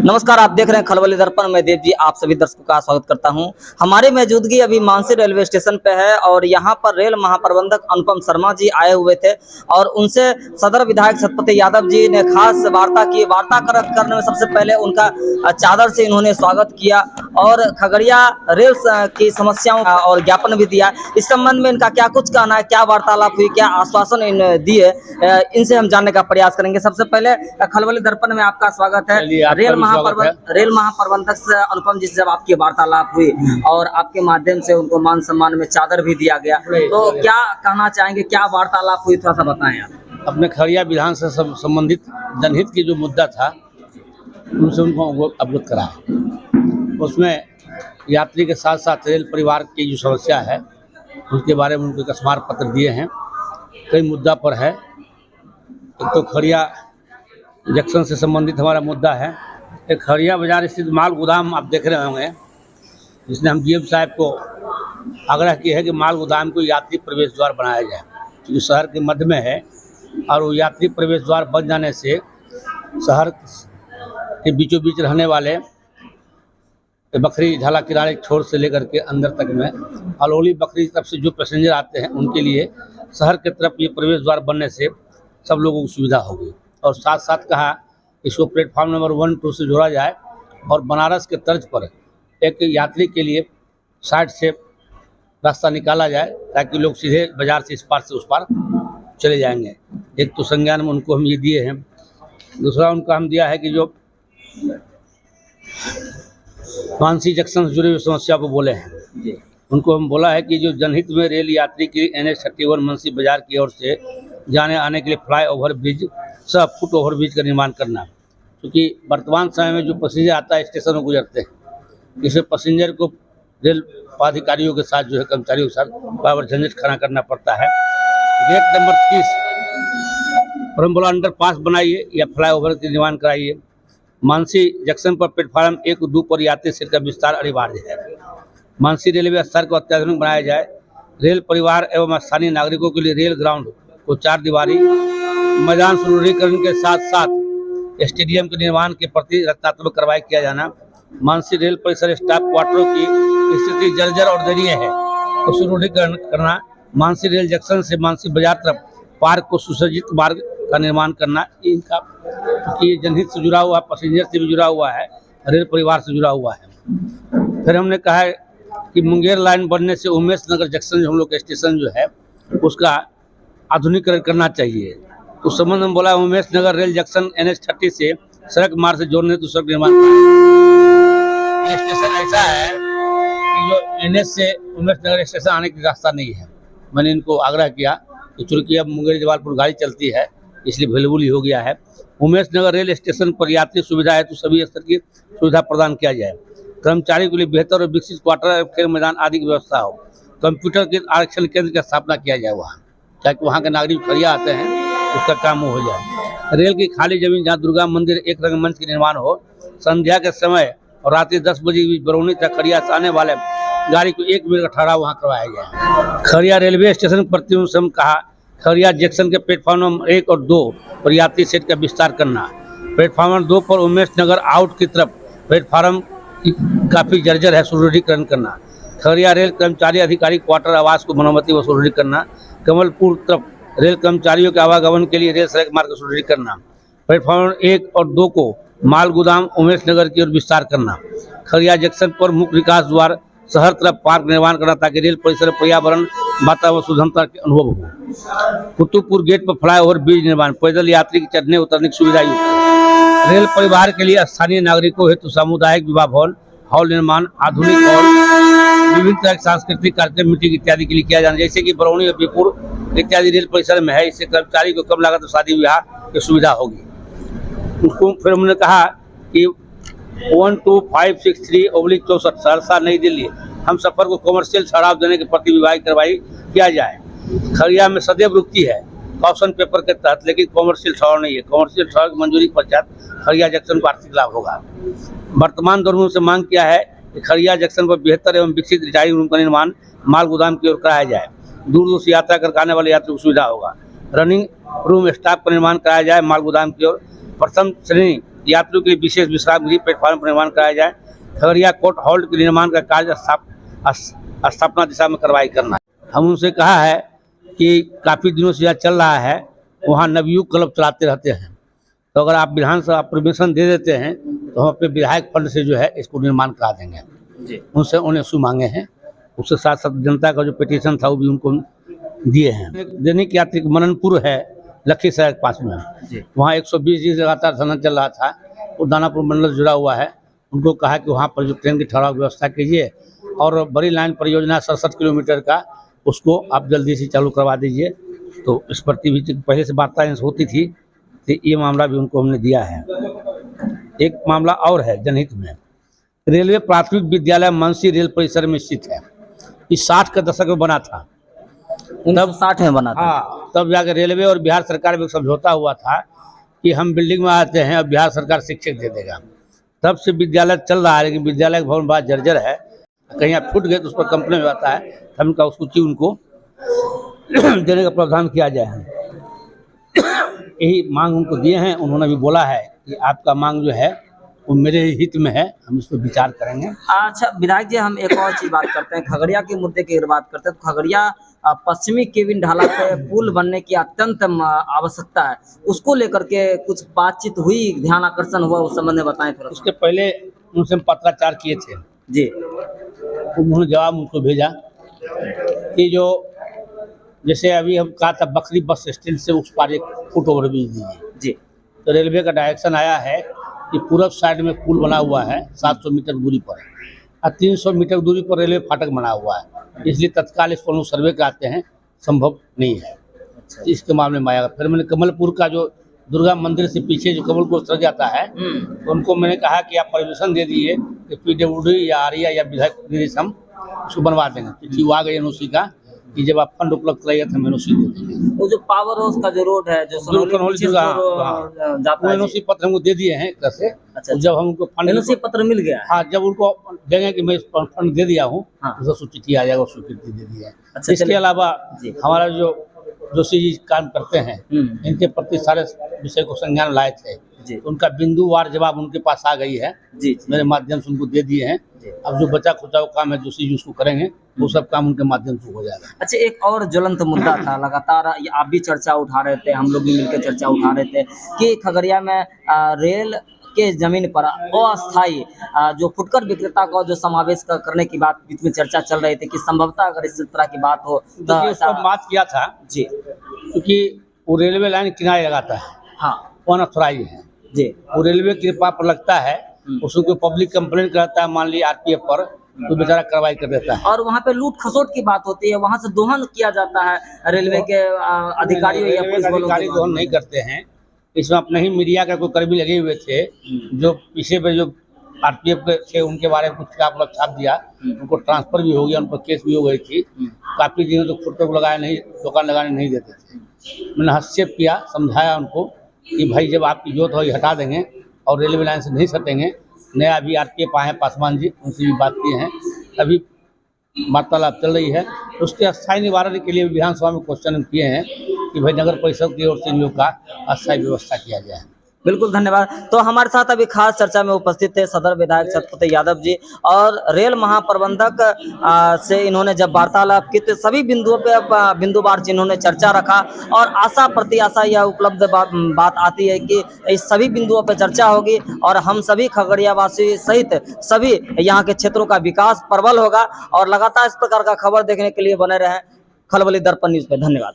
नमस्कार, आप देख रहे हैं खलबली दर्पण। मैं देव जी आप सभी दर्शकों का स्वागत करता हूं। हमारी मौजूदगी अभी मानसी रेलवे स्टेशन पे है और यहां पर रेल महाप्रबंधक अनुपम शर्मा जी आए हुए थे और उनसे सदर विधायक सतपति यादव जी ने खास वार्ता की। वार्ता करने में सबसे पहले उनका चादर से इन्होंने स्वागत किया और खगड़िया रेल की समस्याओं और ज्ञापन भी दिया। इस संबंध में इनका क्या कुछ कहना है, क्या वार्तालाप हुई, क्या आश्वासन दिए, इनसे हम जानने का प्रयास करेंगे। सबसे पहले खलबली दर्पण में आपका स्वागत है। रेल महाप्रबंधक से अनुपम जी से जब आपकी वार्तालाप हुई और आपके माध्यम से उनको मान सम्मान में चादर भी दिया गया, तो क्या कहना चाहेंगे, क्या वार्तालाप हुई, थोड़ा सा बताएं आप। अपने खगड़िया विधान से संबंधित जनहित की जो मुद्दा था उनसे उनको अवगत करा। उसमें यात्री के साथ साथ रेल परिवार की जो समस्या है उसके बारे में उनको स्मारक पत्र दिए हैं। कई मुद्दा पर है। एक तो खगड़िया जंक्शन से संबंधित हमारा मुद्दा है। एक खगड़िया बाजार स्थित माल गोदाम आप देख रहे होंगे, जिसने हम डीएम साहब को आग्रह किया है कि माल गोदाम को यात्री प्रवेश द्वार बनाया जाए, क्योंकि शहर के मध्य में है और वो यात्री प्रवेश द्वार बन जाने से शहर के बीचों बीच रहने वाले बकरी ढाला किनारे छोर से लेकर के अंदर तक में अलौली बकरी तरफ से जो पैसेंजर आते हैं उनके लिए शहर की तरफ ये प्रवेश द्वार बनने से सब लोगों को सुविधा होगी। और साथ साथ कहा इसको प्लेटफॉर्म नंबर 1, 2 से जोड़ा जाए और बनारस के तर्ज पर एक यात्री के लिए साइड से रास्ता निकाला जाए ताकि लोग सीधे बाजार से इस पार से उस पार चले जाएंगे। एक तो संज्ञान में उनको हम ये दिए हैं। दूसरा उनका हम दिया है कि जो मानसी जंक्शन से जुड़ी हुई समस्या को बोले हैं, उनको हम बोला है कि जो जनहित में रेल यात्री की NH31 मानसी बाजार की ओर से जाने आने के लिए फ्लाई ओवर ब्रिज सब फुट ओवर ब्रिज का निर्माण करना, क्योंकि वर्तमान समय में जो पैसेंजर आता है स्टेशन में गुजरते हैं, इसे पैसेंजर को रेल पदाधिकारियों के साथ जो है कर्मचारियों के साथ बराबर झंझट खड़ा करना पड़ता है। गेट नंबर 30 पर हम बोला अंडरपास बनाइए या फ्लाई ओवर का निर्माण कराइए। मानसी जंक्शन पर प्लेटफार्म 1 और 2 पर यात्री सीट का विस्तार अनिवार्य है। मानसी रेलवे स्तर को अत्याधुनिक बनाया जाए। रेल परिवार एवं स्थानीय नागरिकों के लिए रेल ग्राउंड को 4 दीवारी मैदान सुदृढ़ीकरण के साथ साथ स्टेडियम के निर्माण के प्रति रचनात्मक कार्रवाई किया जाना। मानसी रेल परिसर स्टाफ क्वार्टरों की स्थिति जर्जर और दयनीय है तो सुदृढ़ीकरण करना। मानसी रेल जंक्शन से मानसी बाजार तरफ पार्क को सुसज्जित मार्ग का निर्माण करना। इनका कि जनहित से जुड़ा हुआ, पैसेंजर से भी जुड़ा हुआ है, रेल परिवार से जुड़ा हुआ है। फिर हमने कहा है कि मुंगेर लाइन बनने से उमेश नगर जंक्शन जो हम लोग का स्टेशन जो है उसका आधुनिकीकरण करना चाहिए। उस संबंध में बोला उमेश नगर रेल जंक्शन NH30 से सड़क मार्ग से जोड़ने तो सड़क निर्माण स्टेशन ऐसा है कि जो NH से उमेश नगर स्टेशन आने का रास्ता नहीं है। मैंने इनको आग्रह किया कि चूँकि अब मुंगेर जवालपुर गाड़ी चलती है इसलिए अवेलेबल ही हो गया है। उमेश नगर रेल स्टेशन पर यात्री सुविधा है तो सभी स्तर की सुविधा प्रदान किया जाए। कर्मचारियों के लिए बेहतर और विकसित क्वार्टर, खेल मैदान आदि की व्यवस्था हो। कंप्यूटर के आरक्षण केंद्र की स्थापना किया जाए वहाँ, ताकि वहाँ के नागरिक खड़िया आते हैं उसका काम हो जाए। रेल की खाली जमीन जहाँ दुर्गा मंदिर एक रंगमंच के निर्माण हो। संध्या के समय और रात्रि 10 बजे के बीच बरौनी तक खड़िया से आने वाले गाड़ी को 1 मिनट का ठहराव वहाँ करवाया जाए। खगड़िया रेलवे स्टेशन प्रति कहा खगड़िया जंक्शन के प्लेटफॉर्म नंबर 1 और 2 पर यात्री सेट का विस्तार करना। प्लेटफॉर्म नंबर 2 पर उमेश नगर आउट की तरफ प्लेटफार्म काफ़ी जर्जर है, सुदृढ़ीकरण करना। खगड़िया रेल कर्मचारी अधिकारी क्वार्टर आवास को मरम्मती व सुदृढ़ करना। कमलपुर तरफ रेल कर्मचारियों के आवागमन के लिए रेल सड़क मार्ग को सुदृढ़ करना। प्लेटफॉर्म 1 और 2 को माल गोदाम उमेश नगर की ओर विस्तार करना। खगड़िया जंक्शन पर मुख्य विकास द्वार शहर तरफ पार्क निर्माण करना ताकि रेल परिसर पर्यावरण वातावरण शुद्धता के अनुभव हो। कुतुबपुर गेट पर फ्लाई ओवर ब्रिज निर्माण, पैदल यात्री की चढ़ने उतरने की सुविधा युक्त। रेल परिवार के लिए स्थानीय नागरिकों हेतु सामुदायिक विवाह भवन हॉल निर्माण, आधुनिक हॉल, विभिन्न तरह के सांस्कृतिक कार्यक्रम मीटिंग इत्यादि के लिए किया जाना, जैसे कि बरौनी और बीरपुर इत्यादि रेल परिसर में है। इससे कर्मचारी को कम लागत में शादी विवाह की सुविधा होगी। उसको फिर हमने कहा कि 12563/64 सहरसा नई दिल्ली हम सफर को कमर्शियल ठहराव देने के प्रति विभागीय कार्रवाई किया जाए। खगड़िया में सदैव रुकती है कॉशन पेपर के तहत, लेकिन कमर्शियल ठहराव नहीं है। कमर्शियल ठहराव की मंजूरी के पश्चात खगड़िया जंक्शन को आर्थिक लाभ होगा। वर्तमान दौर में उनसे मांग किया है कि खगड़िया जंक्शन पर बेहतर एवं विकसित रिटायरिंग रूम का निर्माण माल गोदाम की ओर कराया जाए। दूर दूर से यात्रा कर आने वाले यात्री को सुविधा होगा। रनिंग रूम स्टाफ का निर्माण कराया जाए माल गोदाम की ओर। प्रथम श्रेणी यात्रियों के लिए विशेष विश्राम गृह प्लेटफॉर्म पर निर्माण कराया जाए। खगड़िया कोर्ट हॉल्ट के निर्माण का कार्य स्थापना दिशा में कार्रवाई करना है। हम उनसे कहा है कि काफ़ी दिनों से यह चल रहा है, वहाँ नवयुग क्लब चलाते रहते हैं, तो अगर आप विधानसभा परमिशन दे देते हैं तो हम अपने विधायक फंड से जो है इसको निर्माण करा देंगे जी। उनसे उन्हें इशू मांगे हैं। उसके साथ साथ जनता का जो पिटीशन था वो भी उनको दिए हैं। दैनिक यात्री मननपुर है लखीसराय के पास में, वहाँ 120 दिन लगातार धरना चल रहा था। वो दानापुर मंडल से जुड़ा हुआ है, उनको कहा कि वहाँ पर जो ट्रेन की ठहराव व्यवस्था कीजिए और बड़ी लाइन परियोजना 67 किलोमीटर का उसको आप जल्दी से चालू करवा दीजिए। तो इस प्रति भी पहले से वार्ताएं होती थी, तो ये मामला भी उनको हमने दिया है। एक मामला और है जनहित में, रेलवे प्राथमिक विद्यालय मानसी रेल परिसर में स्थित है। इस 60 के दशक में बना था, 1960 में बना था। हाँ, तब जाकर रेलवे और बिहार सरकार में समझौता हुआ था कि हम बिल्डिंग में आते हैं और बिहार सरकार शिक्षक दे देगा। तब से विद्यालय चल रहा है, लेकिन विद्यालय का भवन बहुत जर्जर है, कहीं आप फूट गए तो उस पर कंप्लेन हो जाता है। हम उनका सूची उनको देने का प्रावधान किया जाए, यही मांग उनको दिए हैं। उन्होंने भी बोला है कि आपका मांग जो है वो मेरे हित में है, हम इस पर विचार करेंगे। अच्छा विधायक जी, हम एक और चीज बात करते हैं, खगड़िया के मुद्दे की अगर बात करते हैं तो खगड़िया पश्चिमी केविन ढाला पे पुल बनने की अत्यंत आवश्यकता है, उसको लेकर के कुछ बातचीत हुई, ध्यान आकर्षण हुआ, उस संबंध में बताएं थोड़ा। उसके पहले उनसे हम पत्राचार किए थे जी, उन्होंने जवाब मुझको भेजा कि जो जैसे अभी हम कहा था बकरी बस स्टैंड से उस पार एक फुट ओवर ब्रिज दीजिए जी। तो रेलवे का डायरेक्शन आया है कि पूरब साइड में पुल बना हुआ है 700 मीटर दूरी पर, और 300 मीटर दूरी पर रेलवे फाटक बना हुआ है, इसलिए तत्काल इसको लोग सर्वे कराते हैं, संभव नहीं है। अच्छा। इसके मामले में आया। फिर मैंने कमलपुर का जो दुर्गा मंदिर से पीछे जो कमल को सर जाता है, तो उनको मैंने कहा कि आप परमिशन दे दीजिए कि PWD या आरिया या विधायक हम उसको बनवा देंगे। चिट्ठी आ गई NOC का कि जब आप फंड उपलब्ध कराइए तो हम NOC दे देंगे। वो जो पावर हाउस का जो रोड है जो NOC पत्र हमको दे दिए हैं एक तरह से। अच्छा, जब हम उनको फंड NOC पत्र मिल गया, हाँ, जब उनको देंगे कि मैं फंड दे दिया हूँ, तो चिट्ठी आ जाएगा, स्वीकृति दे दी है। अच्छा, इसके अलावा हमारा जो जोशी जी काम करते हैं, इनके प्रति सारे विषय को संज्ञान लाए थे, उनका बिंदुवार जवाब उनके पास आ गई है जी, मेरे माध्यम से उनको दे दिए हैं। अब जो बचा खुचा काम है जोशी जी उसको करेंगे, वो सब काम उनके माध्यम से हो जाएगा। अच्छा, एक और ज्वलंत मुद्दा था, लगातार आप भी चर्चा उठा रहे थे, हम लोग भी मिलकर चर्चा उठा रहे थे कि खगड़िया में रेल के जमीन पर अस्थायी जो फुटकर विक्रेता का जो समावेश करने की बात बीच में चर्चा चल रही थी कि संभवतः अगर इस तरह की बात हो तो ऐसा बात किया था जी, क्योंकि वो रेलवे लाइन किनारे लगाता है, हाँ, अनऑथराइज है जी, वो रेलवे की कृपा पर लगता है, उसको कोई पब्लिक कंप्लेंट करता है, मान लीजिए RPF पर, तो बेचारा कार्रवाई कर देता है। और वहाँ पे लूट खसोट की बात होती है, वहाँ से दोहन किया जाता है, रेलवे के अधिकारियों या पुलिस वालों अधिकारी दोहन नहीं करते हैं। इसमें अपने ही मीडिया का कोई कर्मी लगे हुए थे जो पीछे पे जो RPF के थे उनके बारे में कुछ छाप दिया, उनको ट्रांसफर भी हो गया, उन पर केस भी हो गई थी। काफ़ी दिनों तो फुटकर को लगाया नहीं, दुकान लगाने नहीं देते थे। मैंने हस्तक्षेप किया, समझाया उनको कि भाई जब आपकी जोत होगी हटा देंगे और रेलवे लाइन से नहीं सटेंगे। नया अभी RPF आए हैं पासवान जी, उनसे भी बात की हैं, अभी वार्तालाप चल रही है। उसके अस्थायी निवारण के लिए विधानसभा में क्वेश्चन किए हैं कि भाई नगर परिषद की ओर से इन लोग का अस्थायी व्यवस्था किया जाए। बिल्कुल, धन्यवाद। तो हमारे साथ अभी खास चर्चा में उपस्थित थे सदर विधायक छत्रपति यादव जी, और रेल महाप्रबंधक से इन्होंने जब वार्तालाप की तो सभी बिंदुओं पे बिंदुवार जिन्होंने चर्चा रखा, और आशा प्रत्याशा यह उपलब्ध बात आती है कि इस सभी बिंदुओं पे चर्चा होगी और हम सभी खगड़िया वासी सहित सभी यहाँ के क्षेत्रों का विकास प्रबल होगा। और लगातार इस प्रकार का खबर देखने के लिए बने रहें खलबली दर्पण न्यूज पे। धन्यवाद।